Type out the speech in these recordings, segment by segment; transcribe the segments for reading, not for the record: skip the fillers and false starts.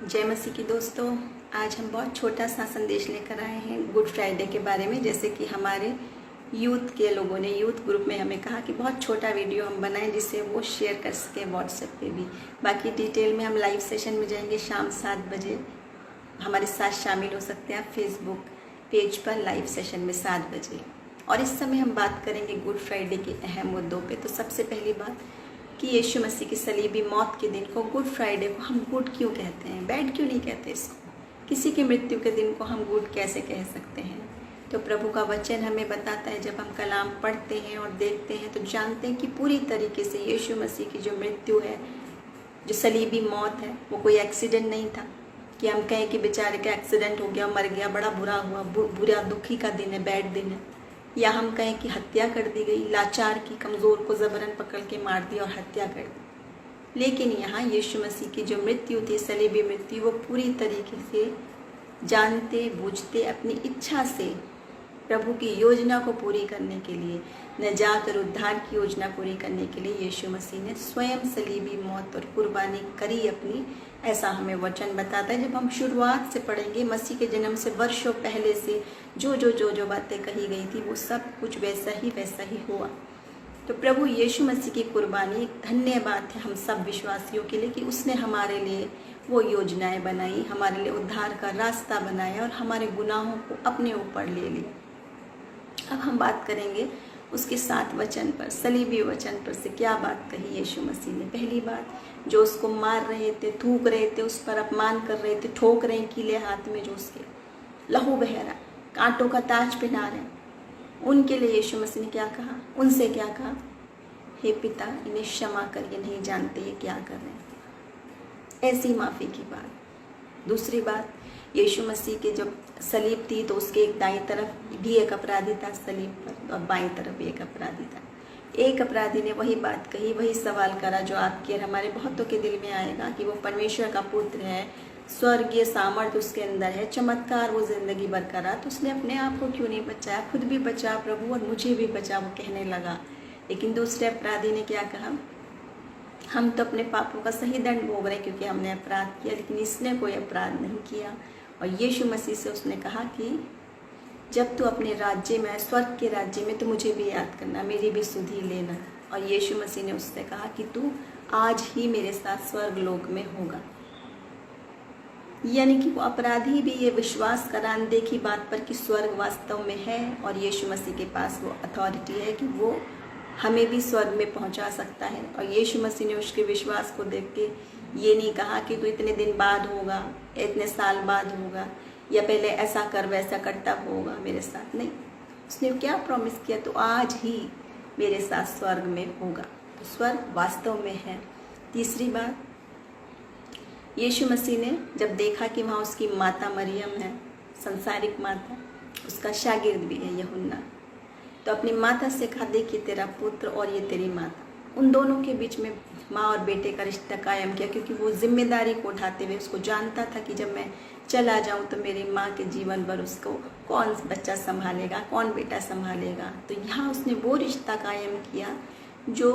जय मसीह की दोस्तों। आज हम बहुत छोटा सा संदेश लेकर आए हैं गुड फ्राइडे के बारे में। जैसे कि हमारे यूथ के लोगों ने यूथ ग्रुप में हमें कहा कि बहुत छोटा वीडियो हम बनाएं जिससे वो शेयर कर सकें व्हाट्सएप पे भी। बाकी डिटेल में हम लाइव सेशन में जाएंगे शाम 7 बजे। हमारे साथ शामिल हो सकते हैं आप फेसबुक पेज पर लाइव सेशन में 7 बजे। और इस समय हम बात करेंगे गुड फ्राइडे के अहम मुद्दों पे। तो सबसे पहली बात कि यीशु मसीह की सलीबी मौत के दिन को गुड फ्राइडे को हम गुड क्यों कहते हैं, बैड क्यों नहीं कहते इसको। किसी की मृत्यु के दिन को हम गुड कैसे कह सकते हैं। तो प्रभु का वचन हमें बताता है, जब हम कलाम पढ़ते हैं और देखते हैं तो जानते हैं कि पूरी तरीके से यीशु मसीह की जो मृत्यु है, जो सलीबी मौत है, वो कोई एक्सीडेंट नहीं था कि हम कहें कि बेचारे का एक्सीडेंट हो गया, मर गया, बड़ा बुरा हुआ, बुरा दुखी का दिन है, बैड दिन है। या हम कहें कि हत्या कर दी गई, लाचार की, कमज़ोर को ज़बरन पकड़ के मार दिया और हत्या कर दी। लेकिन यहाँ यीशु मसीह की जो मृत्यु थी, सलीबी मृत्यु, वो पूरी तरीके से जानते बूझते अपनी इच्छा से प्रभु की योजना को पूरी करने के लिए, निजात और उद्धार की योजना पूरी करने के लिए यीशु मसीह ने स्वयं सलीबी मौत और कुर्बानी करी अपनी। ऐसा हमें वचन बताता है। जब हम शुरुआत से पढ़ेंगे, मसीह के जन्म से वर्षों पहले से जो बातें कही गई थी, वो सब कुछ वैसा ही हुआ। तो प्रभु यीशु मसीह की कुर्बानी एक धन्य बात है हम सब विश्वासियों के लिए कि उसने हमारे लिए वो योजनाएं बनाई, हमारे लिए उद्धार का रास्ता बनाया और हमारे गुनाहों को अपने ऊपर ले लिया। अब हम बात करेंगे उसके 7 वचन पर, सलीबी वचन पर से क्या बात कही यीशु मसीह ने। पहली बात, जो उसको मार रहे थे, थूक रहे थे, उस पर अपमान कर रहे थे, ठोक रहे कीले हाथ में, जो उसके लहू बह रहा, कांटों का ताज पहना रहे, उनके लिए यीशु मसीह ने क्या कहा, उनसे क्या कहा, हे पिता इन्हें क्षमा कर, ये नहीं जानते ये क्या कर रहे हैं। ऐसी माफ़ी की बात। दूसरी बात, यीशु मसीह के जब सलीब थी तो उसके एक दाईं तरफ भी एक अपराधी था सलीब पर, और बाईं तरफ भी एक अपराधी था। एक अपराधी ने वही बात कही, वही सवाल करा जो आपके और हमारे बहुतों के दिल में आएगा कि वो परमेश्वर का पुत्र है, स्वर्गीय सामर्थ्य उसके अंदर है, चमत्कार वो जिंदगी भर करा, तो उसने अपने आप को क्यों नहीं बचाया, खुद भी बचा प्रभु और मुझे भी बचा, वो कहने लगा। लेकिन दूसरे अपराधी ने क्या कहा, हम तो अपने पापों का सही दंड भोग रहे क्योंकि हमने अपराध किया, लेकिन इसने कोई अपराध नहीं किया। और यीशु मसीह से उसने कहा कि जब तू अपने राज्य में, स्वर्ग के राज्य में, तो मुझे भी याद करना, मेरी भी सुधि लेना। और यीशु मसीह ने उससे कहा कि तू आज ही मेरे साथ स्वर्ग लोक में होगा। यानी कि वो अपराधी भी ये विश्वास करा अनदेखी बात पर कि स्वर्ग वास्तव में है और यीशु मसीह के पास वो अथॉरिटी है कि वो हमें भी स्वर्ग में पहुंचा सकता है। और यीशु मसीह ने उसके विश्वास को देख के ये नहीं कहा कि तू इतने दिन बाद होगा, इतने साल बाद होगा, या पहले ऐसा कर वैसा कर तब होगा मेरे साथ, नहीं। उसने क्या प्रॉमिस किया, तो आज ही मेरे साथ स्वर्ग में होगा। तो स्वर्ग वास्तव में है। तीसरी बात, यीशु मसीह ने जब देखा कि वहाँ उसकी माता मरियम है, संसारिक माता, उसका शागिर्द भी है यूहन्ना, तो अपनी माता से कहा, देखिए तेरा पुत्र और ये तेरी माता। उन दोनों के बीच में माँ और बेटे का रिश्ता कायम किया, क्योंकि वो जिम्मेदारी को उठाते हुए उसको जानता था कि जब मैं चला जाऊं तो मेरी माँ के जीवन भर उसको कौन बच्चा संभालेगा, कौन बेटा संभालेगा। तो यहाँ उसने वो रिश्ता कायम किया जो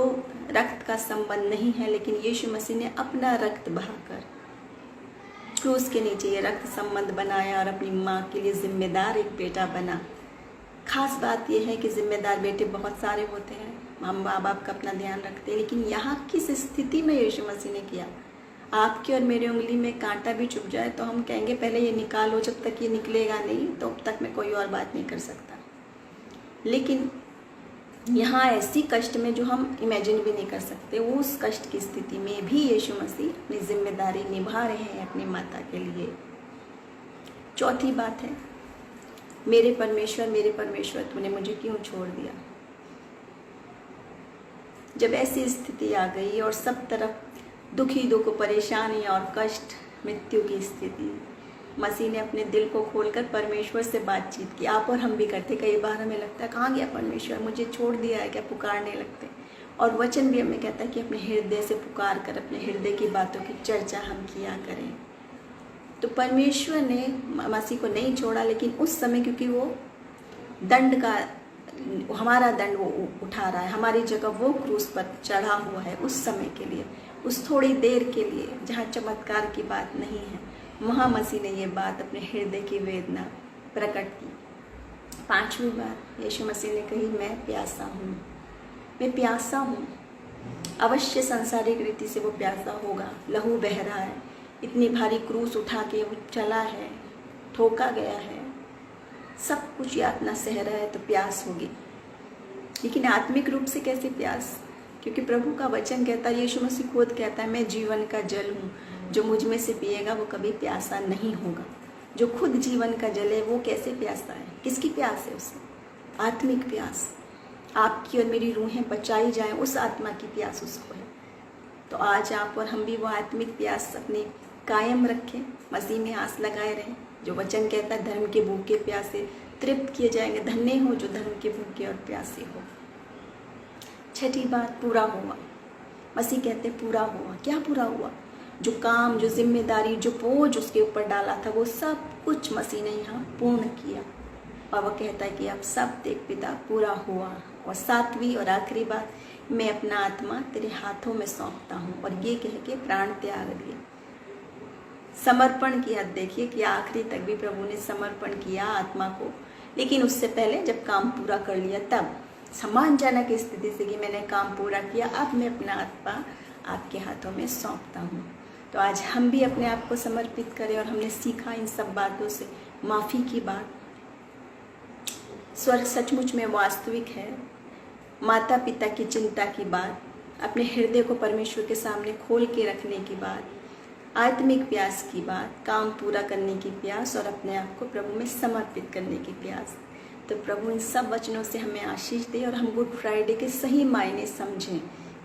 रक्त का संबंध नहीं है, लेकिन यीशु मसीह ने अपना रक्त बहाकर क्रूस के नीचे ये रक्त संबंध बनाया और अपनी माँ के लिए जिम्मेदार एक बेटा बना। खास बात यह है कि जिम्मेदार बेटे बहुत सारे होते हैं, हम माँ बाप का अपना ध्यान रखते हैं, लेकिन यहाँ किस स्थिति में यीशु मसीह ने किया। आपकी और मेरी उंगली में कांटा भी चुभ जाए तो हम कहेंगे पहले ये निकालो, जब तक ये निकलेगा नहीं तो अब तक मैं कोई और बात नहीं कर सकता। लेकिन यहाँ ऐसी कष्ट में जो हम इमेजिन भी नहीं कर सकते, उस कष्ट की स्थिति में भी यीशु मसीह अपनी जिम्मेदारी निभा रहे हैं अपनी माता के लिए। चौथी बात है, मेरे परमेश्वर तूने मुझे क्यों छोड़ दिया। जब ऐसी स्थिति आ गई और सब तरफ दुखी दुख, परेशानी और कष्ट, मृत्यु की स्थिति, मसीह ने अपने दिल को खोलकर परमेश्वर से बातचीत की। आप और हम भी करते, कई बार हमें लगता है कहाँ गया परमेश्वर, मुझे छोड़ दिया है क्या, पुकारने लगते। और वचन भी हमें कहता है कि अपने हृदय से पुकार कर अपने हृदय की बातों की चर्चा हम किया करें। तो परमेश्वर ने मसीह को नहीं छोड़ा, लेकिन उस समय क्योंकि वो दंड का हमारा दंड वो उठा रहा है, हमारी जगह वो क्रूस पर चढ़ा हुआ है उस समय के लिए, उस थोड़ी देर के लिए जहाँ चमत्कार की बात नहीं है, वहाँ मसीह ने ये बात अपने हृदय की वेदना प्रकट की। 5वीं बार यीशु मसीह ने कही, मैं प्यासा हूँ, मैं प्यासा हूँ। अवश्य सांसारिक रीति से वो प्यासा होगा, लहू बह रहा है, इतनी भारी क्रूस उठा के वो चला है, ठोका गया है, सब कुछ यातना सह रहा है, तो प्यास होगी। लेकिन आत्मिक रूप से कैसे प्यास? क्योंकि प्रभु का वचन कहता है, यीशु मसीह खुद कहता है, मैं जीवन का जल हूँ, जो मुझ में से पिएगा वो कभी प्यासा नहीं होगा। जो खुद जीवन का जल है वो कैसे प्यासा है? किसकी प्यास है उसे? आत्मिक प्यास। आपकी और मेरी रूहें बचाई जाएं, उस आत्मा की प्यास उसको है। तो आज आप और हम भी वो आत्मिक प्यास अपनी कायम रखें, मसीह में आस लगाए रहें। जो वचन कहता है, धर्म के भूखे प्यासे तृप्त किए जाएंगे, धन्य हो जो धर्म के भूखे और प्यासे हो। 6ठी बात, पूरा हुआ। मसीह कहते पूरा हुआ। क्या पूरा हुआ? जो काम, जो जिम्मेदारी, जो बोझ उसके ऊपर डाला था, वो सब कुछ मसीह ने यहाँ पूर्ण किया। और वह कहता है कि अब सब देख पिता पूरा हुआ। और 7वीं और आखिरी बात, मैं अपना आत्मा तेरे हाथों में सौंपता हूँ। और ये कह के प्राण त्याग दिए, समर्पण किया। देखिए कि आखिरी तक भी प्रभु ने समर्पण किया आत्मा को। लेकिन उससे पहले जब काम पूरा कर लिया, तब सम्मानजनक स्थिति से कि मैंने काम पूरा किया, अब मैं अपना आत्मा आपके हाथों में सौंपता हूँ। तो आज हम भी अपने आप को समर्पित करें। और हमने सीखा इन सब बातों से माफ़ी की बात। स्वर्ग सचमुच में वास्तविक है। माता पिता की चिंता की बात, अपने हृदय को परमेश्वर के सामने खोल के रखने की बात, आत्मिक प्यास की बात, काम पूरा करने की प्यास और अपने आप को प्रभु में समर्पित करने की प्यास। तो प्रभु इन सब वचनों से हमें आशीष दे और हम गुड फ्राइडे के सही मायने समझें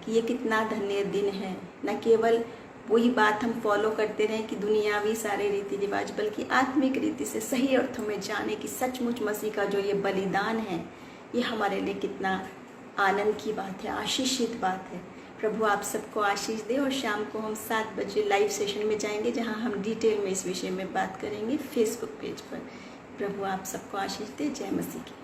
कि ये कितना धन्य दिन है। न केवल वही बात हम फॉलो करते रहें कि दुनियावी सारे रीति रिवाज, बल्कि आत्मिक रीति से सही अर्थों में जाने कि सचमुच मसीह का जो ये बलिदान है, ये हमारे लिए कितना आनंद की बात है, आशीषित बात है। प्रभु आप सबको आशीष दे। और शाम को हम 7 बजे लाइव सेशन में जाएंगे, जहां हम डिटेल में इस विषय में बात करेंगे फेसबुक पेज पर। प्रभु आप सबको आशीष दे। जय मसीह की।